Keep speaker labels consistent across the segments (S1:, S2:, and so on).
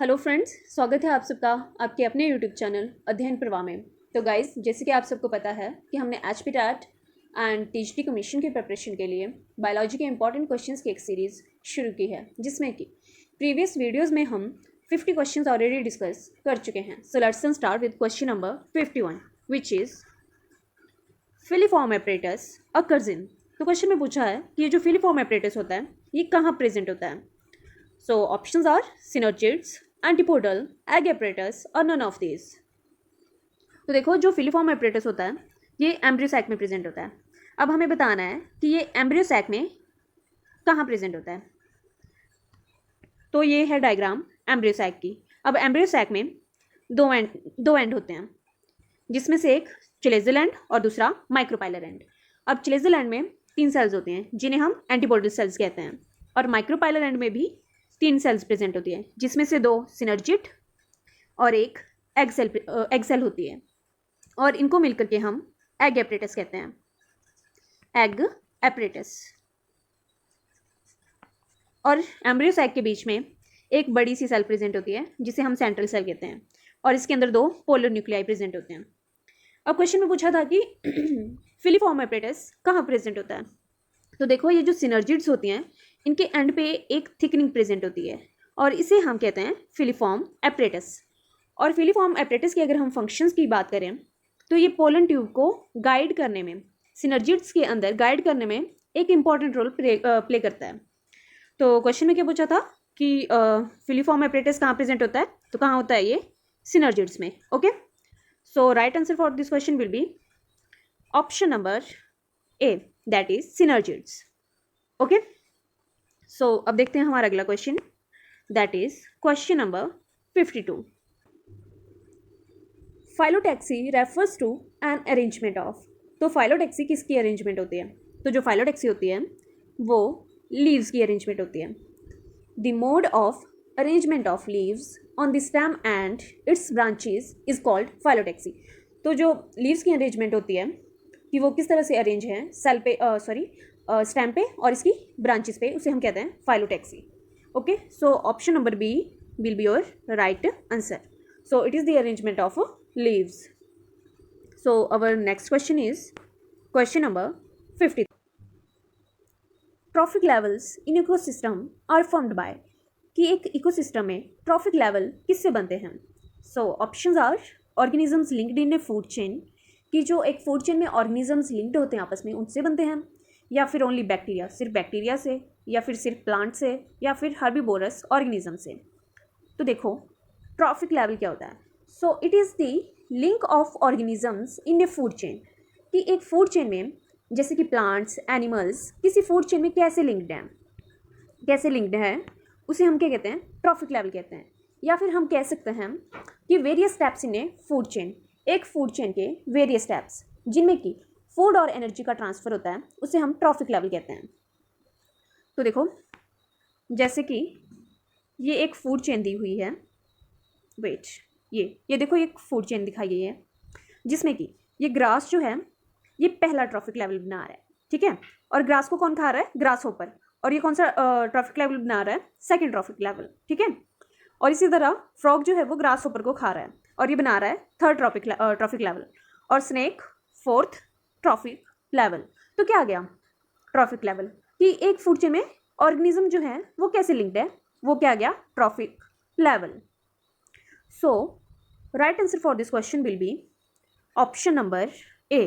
S1: Hello friends, स्वागत है आप सबका आपके अपने यूट्यूब चैनल अध्ययन प्रवाह में। तो गाइस, जैसे कि आप सबको पता है कि हमने एचपीटैट एंड टीजीटी कमीशन की प्रिपरेशन के लिए बायोलॉजी के इंपॉर्टेंट क्वेश्चंस की एक सीरीज़ शुरू की है, जिसमें कि प्रीवियस वीडियोज़ में हम 50 क्वेश्चंस ऑलरेडी डिस्कस कर चुके हैं। So let's start with question number 51, which is filiform apparatus occurs in. तो क्वेश्चन में पूछा है कि ये जो फिलीफॉर्म एपरेटस होता है ये कहाँ प्रेजेंट होता है। So options are synergids, antipodal, egg apparatus और नन ऑफ दीज। तो देखो, जो फिलीफॉर्म एपरेटस होता है ये एम्ब्रियो सैक में प्रेजेंट होता है। अब हमें बताना है कि ये एम्ब्रियो सैक में कहाँ प्रेजेंट होता है। तो ये है डायग्राम एम्ब्रियो सैक की। अब एम्ब्रियो सैक में दो एंड होते हैं, जिसमें से एक चिलेजल एंड और दूसरा माइक्रोपाइलर एंड। अब चिलेजल एंड में 3 सेल्स होते हैं जिन्हें हम एंटीपोडल सेल्स कहते हैं, और माइक्रोपाइलर एंड में भी 3 सेल्स प्रेजेंट होती है, जिसमें से 2 सिनर्जिड और एक एग सेल होती है, और इनको मिलकर के हम एग एपरेटस कहते हैं। Egg apparatus. और एम्ब्रियो सैक के बीच में एक बड़ी सी सेल प्रेजेंट होती है जिसे हम सेंट्रल सेल कहते हैं, और इसके अंदर 2 पोलर न्यूक्लियाई प्रेजेंट होते हैं। अब क्वेश्चन में पूछा था कि फिलीफॉर्म एपरेटस कहाँ प्रेजेंट होता है। तो देखो, ये जो सिनर्जिड्स होती हैं इनके एंड पे एक थिकनिंग प्रेजेंट होती है, और इसे हम कहते हैं फिलीफॉर्म एपरेटस। और फिलीफॉर्म एपरेटस की अगर हम फंक्शंस की बात करें तो ये पोलन ट्यूब को गाइड करने में, सिनर्जिड्स के अंदर गाइड करने में एक इम्पॉर्टेंट रोल प्ले करता है। तो क्वेश्चन में क्या पूछा था कि फिलीफॉर्म एपरेटस कहाँ प्रेजेंट होता है, तो कहाँ होता है ये सिनर्जिड्स में। Okay, so right answer for this question will be option number A, that is synergids. Okay, so अब देखते हैं हमारा अगला question, that is question number 52। Phyllotaxy refers to an arrangement of. तो फाइलोटैक्सी किसकी अरेंजमेंट होती है। तो जो फाइलोटैक्सी होती है वो लीव्स की अरेंजमेंट होती है। The mode of arrangement of leaves on the stem and it's branches is called phyllotaxy. तो जो लीव्स की अरेंजमेंट होती है कि वो किस तरह से अरेंज है सेल पे, स्टेम पे और इसकी ब्रांचेस पे, उसे हम कहते हैं phyllotaxy. Okay, so option number B will be your right answer. So it is the arrangement of leaves. So our next question is question number 50। Trophic levels in ecosystem are formed by. कि एक ecosystem में trophic level किससे बनते हैं। So options are organisms linked in a food chain, कि जो एक food chain में ऑर्गेनिजम्स लिंक्ड होते हैं आपस में, उनसे बनते हैं, या फिर ओनली बैक्टीरिया, सिर्फ बैक्टीरिया से, या फिर सिर्फ प्लांट से, या फिर हर्बीवोरस ऑर्गेनिज्म से। तो देखो, ट्रॉफिक लेवल क्या होता है। So it is the link of organisms in a food chain, कि एक फूड चेन में जैसे कि प्लांट्स, एनिमल्स किसी फूड चेन में कैसे लिंक्ड है, उसे हम क्या कहते हैं, ट्रॉफिक लेवल कहते हैं। या फिर हम कह सकते हैं कि various steps in a food chain, एक फूड चेन के वेरियस स्टेप्स जिनमें कि फूड और एनर्जी का ट्रांसफ़र होता है, उसे हम ट्रॉफिक लेवल कहते हैं। तो देखो, जैसे कि ये एक फूड चेन दी हुई है, वेट, ये देखो, एक फूड चेन दिखाई गई है जिसमें कि ये ग्रास जो है ये पहला ट्रॉफिक लेवल बना रहा है, ठीक है। और ग्रास को कौन खा रहा है, ग्रास होपर। और ये कौन सा ट्रॉफिक लेवल बना रहा है, सेकेंड ट्रॉफिक लेवल, ठीक है। और इसी तरह फ्रॉग जो है वो ग्रास होपर को खा रहा है, और ये बना रहा है थर्ड ट्रॉफिक लेवल। और स्नेक 4th ट्रॉफिक लेवल। तो क्या आ गया ट्रॉफिक लेवल, कि एक फूड चेन में ऑर्गेनिज्म जो है वो कैसे लिंक्ड है, वो क्या आ गया traffic level. So right answer for this question will be option number A,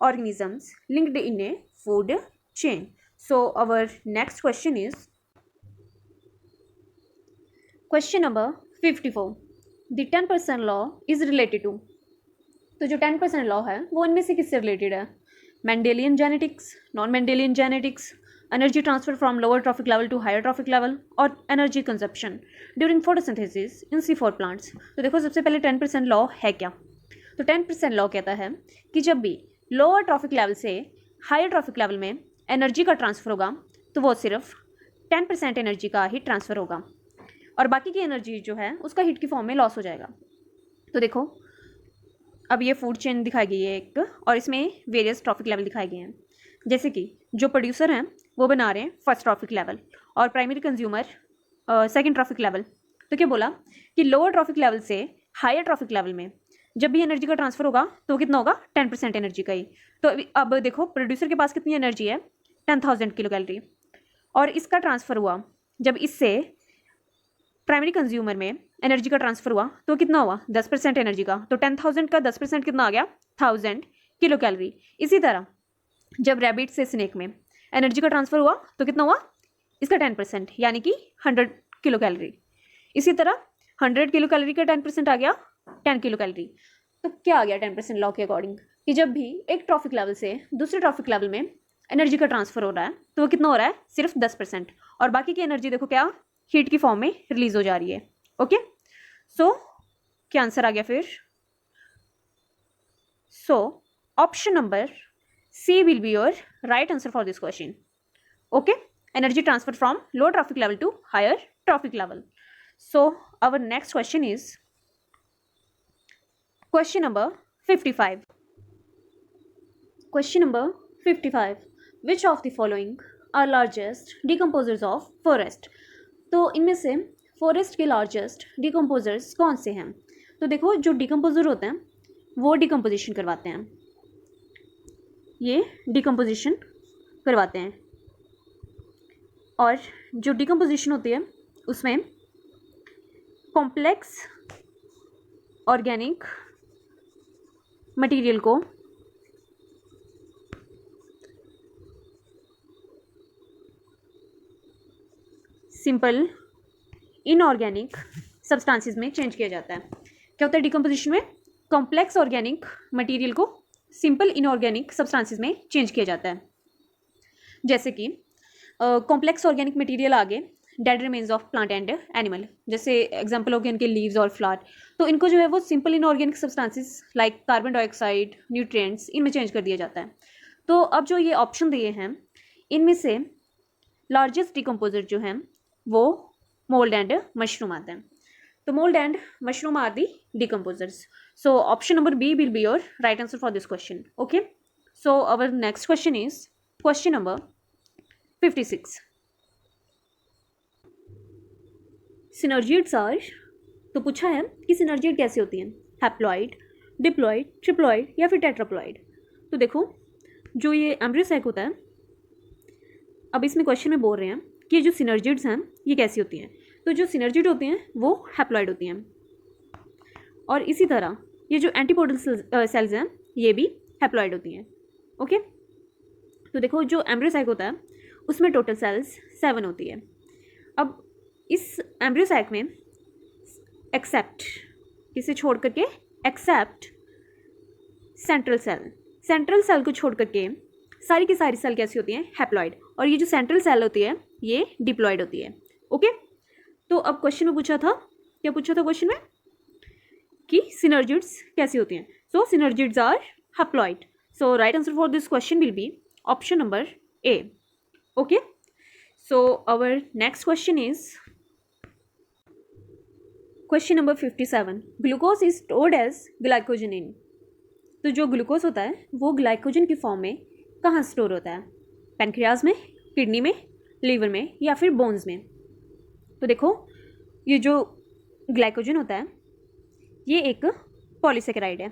S1: organisms linked in a food chain. So our next question is question number 54. The 10% law is related to. तो जो 10% law है वो इनमें से किससे related है। Mendelian genetics, non Mendelian genetics, energy transfer from lower trophic level to higher trophic level, और energy consumption during photosynthesis in C4 plants. तो देखो, सबसे पहले 10% लॉ है क्या। तो 10% लॉ कहता है कि जब भी लोअर ट्रॉफिक लेवल से हायर ट्रॉफिक लेवल में एनर्जी का ट्रांसफ़र होगा तो वो सिर्फ 10% एनर्जी का ही ट्रांसफ़र होगा, और बाकी की एनर्जी जो है उसका हीट की फॉर्म में लॉस हो जाएगा। तो देखो, अब ये फूड चेन दिखाई गई है एक, और इसमें वेरियस ट्रॉफिक लेवल दिखाए गए हैं। जैसे कि जो प्रोड्यूसर हैं वो बना रहे हैं फर्स्ट ट्रॉफिक लेवल, और primary consumer second trophic level, तो क्या बोला कि लोअर ट्रॉफिक लेवल से हायर ट्रॉफिक लेवल में जब भी एनर्जी का ट्रांसफर होगा तो कितना होगा 10% एनर्जी का ही। तो अब देखो प्रोड्यूसर के पास कितनी एनर्जी है 10,000 किलो कैलोरी, और इसका ट्रांसफ़र हुआ जब इससे प्राइमरी कंज्यूमर में एनर्जी का ट्रांसफ़र हुआ तो कितना हुआ 10% एनर्जी का, तो 10,000 का 10% कितना आ गया 1000 किलो कैलोरी। इसी तरह जब रैबिट से स्नेक में एनर्जी का ट्रांसफ़र हुआ तो कितना हुआ इसका 10% यानी कि 100 किलो कैलोरी। इसी तरह 100 किलो कैलोरी का 10% आ गया 10 किलो कैलोरी। तो क्या आ गया 10% लॉ के अकॉर्डिंग कि जब भी एक ट्रॉफिक लेवल से दूसरे ट्रॉफिक लेवल में एनर्जी का ट्रांसफर हो रहा है तो वो कितना हो रहा है सिर्फ 10%, और बाकी की एनर्जी देखो क्या हीट की फॉर्म में रिलीज हो जा रही है। ओके, सो क्या आंसर आ गया फिर? So option number C will be your right answer for this question. Okay, energy transfer from low trophic level to higher trophic level. So our next question is question number 55. Question number 55. Which of the following are largest decomposers of forest? तो इनमें से forest के largest decomposers कौन से हैं? तो देखो जो डिकम्पोजर होते हैं वो डिकम्पोजिशन करवाते हैं, ये डिकम्पोजिशन करवाते हैं, और जो डिकम्पोजिशन होती है उसमें कॉम्प्लेक्स ऑर्गेनिक मटेरियल को सिंपल इनऑर्गेनिक सब्सटेंसेस में चेंज किया जाता है। क्या होता है डिकम्पोजिशन में? कॉम्प्लेक्स ऑर्गेनिक मटेरियल को सिंपल इनऑर्गेनिक सब्सटेंसेस में चेंज किया जाता है। जैसे कि कॉम्प्लेक्स ऑर्गेनिक मटेरियल आगे dead remains of plant and animal, जैसे एग्जांपल हो गया इनके लीव्स और फ्लावर, तो इनको जो है वो simple inorganic substances like carbon dioxide, nutrients, इनमें चेंज कर दिया जाता है। तो अब जो ये ऑप्शन दिए हैं इनमें से लार्जेस्ट डिकम्पोजर जो हैं वो मोल्ड एंड मशरूम आते हैं। तो mould and mushroom are the decomposers. So option number B will be your right answer for this question. Okay, so our next question is question number 56. Synergids are, तो पूछा है कि synergid कैसे होती हैं, हैप्लॉइड, डिप्लॉइड, ट्रिप्लॉइड या फिर tetraploid. तो देखो जो ये एम्ब्रियोसैक होता है, अब इसमें क्वेश्चन में बोल रहे हैं कि जो सिनर्जिड्स हैं ये कैसी होती हैं। तो जो सिनर्जिड होती हैं वो हैप्लॉइड होती हैं, और इसी तरह ये जो एंटीपोडल सेल्स हैं ये भी हैप्लॉइड होती हैं। ओके, तो देखो जो एम्ब्रियोसैक होता है उसमें टोटल सेल्स 7 होती है। अब इस एम्ब्रियोसैक में एक्सेप्ट, इसे छोड़ करके एक्सेप्ट सेंट्रल सेल को छोड़ करके सारी की सारी सेल कैसी होती हैं हैप्लॉइड, और ये जो सेंट्रल सेल होती है ये डिप्लॉइड होती है। ओके, तो अब क्वेश्चन में पूछा था, क्या पूछा था क्वेश्चन में कि सिनर्जिड्स कैसी होती हैं। So synergids are haploid. So right answer for this question will be option number A. Okay, so our next question is question number 57. Glucose is stored as glycogen in. तो जो glucose होता है वो glycogen की form में कहाँ store होता है? पैनक्रियाज में, किडनी में, लीवर में या फिर बोन्स में। तो देखो ये जो ग्लाइकोजन होता है ये एक पॉलीसेकेराइड है,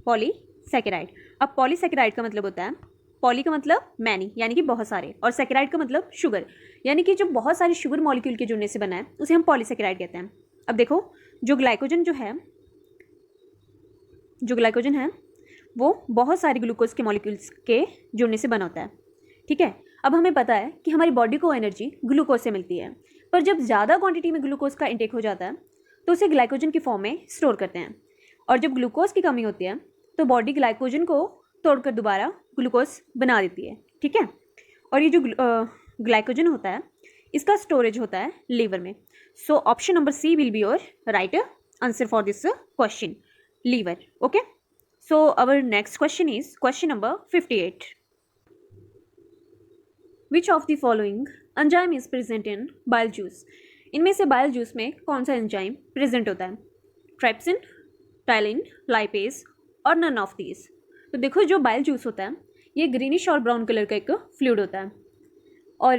S1: पॉलीसेकेराइड। अब पॉलीसेकेराइड का मतलब होता है, पॉली का मतलब मैनी यानी कि बहुत सारे, और सेकेराइड का मतलब शुगर यानी कि जो बहुत सारे शुगर मॉलिक्यूल के जुड़ने से बना है उसे हम पॉलीसेकेराइड कहते हैं। अब देखो जो ग्लाइकोजन है वो बहुत सारे ग्लूकोज के मॉलिक्यूल्स के जुड़ने से बना होता है। ठीक है, अब हमें पता है कि हमारी बॉडी को एनर्जी ग्लूकोज से मिलती है, पर जब ज़्यादा क्वांटिटी में ग्लूकोज का इंटेक हो जाता है तो उसे ग्लाइकोजन की फॉर्म में स्टोर करते हैं, और जब ग्लूकोज की कमी होती है तो बॉडी ग्लाइकोजन को तोड़कर दोबारा ग्लूकोज बना देती है। ठीक है, और ये जो ग्लाइकोजन होता है इसका स्टोरेज होता है लीवर में। So option number C will be your right answer for this question, liver. Okay, so our next question is question number 58. Which of the following enzyme is present in bile juice. इनमें से bile juice में कौन सा enzyme present होता है? Trypsin, ptyalin, lipase और none of these. तो देखो जो बाइल जूस होता है ये ग्रीनिश और ब्राउन कलर का एक फ्लूइड होता है, और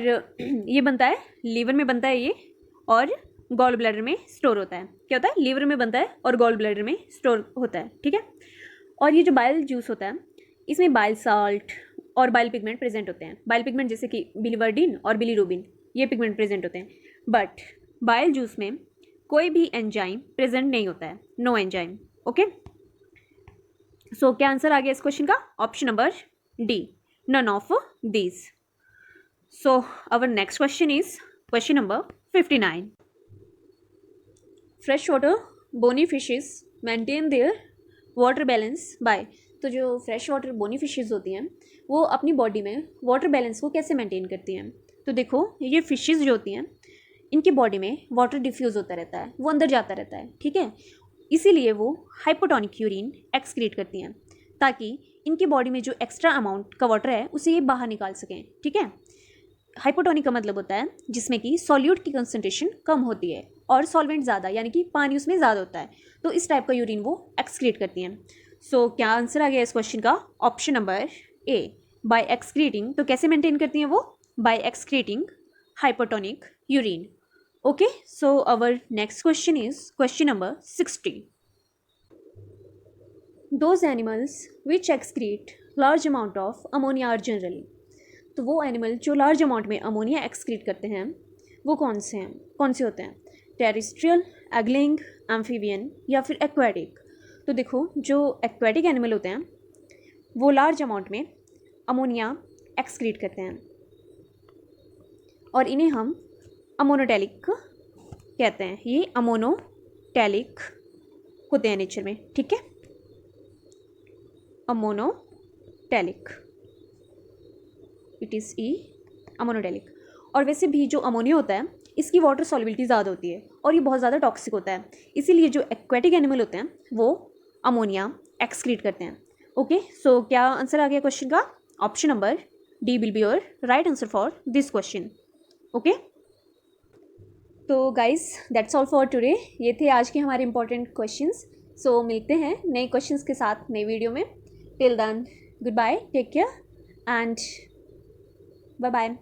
S1: ये बनता है लीवर में बनता है ये, और गॉल ब्लैडर में स्टोर होता है। क्या होता है? लीवर में बनता है और गॉल ब्लैडर में स्टोर होता है, ठीक है। और ये जो बाइल जूस होता है इसमें बाइल साल्ट और बाइल पिगमेंट प्रेजेंट होते हैं। बाइल पिगमेंट जैसे कि बिलीवर्डिन और बिलीरुबिन, ये पिगमेंट प्रेजेंट होते हैं। बट बाइल जूस में कोई भी एंजाइम प्रेजेंट नहीं होता है, नो एंजाइम। ओके, सो क्या आंसर आ गया इस क्वेश्चन का? Option number D, none of these. So our next question is question number 59। Fresh water bony fishes maintain their water balance by. तो जो फ्रेश वाटर बोनी फिशेस होती हैं वो अपनी बॉडी में वाटर बैलेंस को कैसे मेंटेन करती हैं? तो देखो, ये फिशेस जो होती हैं इनकी बॉडी में वाटर डिफ्यूज़ होता रहता है, वो अंदर जाता रहता है, ठीक है। इसीलिए वो हाइपोटोनिक यूरिन एक्सक्रीट करती हैं ताकि इनकी बॉडी में जो एक्स्ट्रा अमाउंट का वाटर है उसे ये बाहर निकाल सकें, ठीक है। हाइपोटोनिक का मतलब होता है जिसमें कि सॉल्यूट की कंसंट्रेशन कम होती है और सॉल्वेंट ज़्यादा, यानी कि पानी उसमें ज़्यादा होता है, तो इस टाइप का यूरिन वो एक्सक्रीट करती हैं। सो क्या आंसर आ गया इस क्वेश्चन का? Option number A, by excreting. तो कैसे मेंटेन करती हैं वो? By excreting hypotonic urine. Okay, so our next question is question number 60। Those animals which excrete large amount of ammonia are generally. तो वो एनिमल जो लार्ज अमाउंट में ammonia excrete करते हैं वो कौन से होते हैं? टेरेस्ट्रियल, एग्लिंग, एम्फीबियन या फिर एक्वेटिक। तो देखो, जो एक्वेटिक एनिमल होते हैं वो लार्ज अमाउंट में अमोनिया एक्सक्रीट करते हैं और इन्हें हम अमोनोटैलिक कहते हैं। ये अमोनोटैलिक होते हैं नेचर में, ठीक है, ammonotelic, it is E ammonotelic. और वैसे भी जो अमोनिया होता है इसकी वाटर सॉल्युबिलिटी ज़्यादा होती है और ये बहुत ज़्यादा टॉक्सिक होता है, इसीलिए जो एक्वेटिक एनिमल होते हैं वो अमोनिया एक्सक्रीट करते हैं। ओके, सो क्या आंसर आ गया क्वेश्चन का? Option number D will be your right answer for this question. Okay, तो guys that's all for today. ये थे आज के हमारे इंपॉर्टेंट क्वेश्चंस। सो मिलते हैं नए क्वेश्चंस के साथ नई वीडियो में। Till then, good bye, take care and bye bye.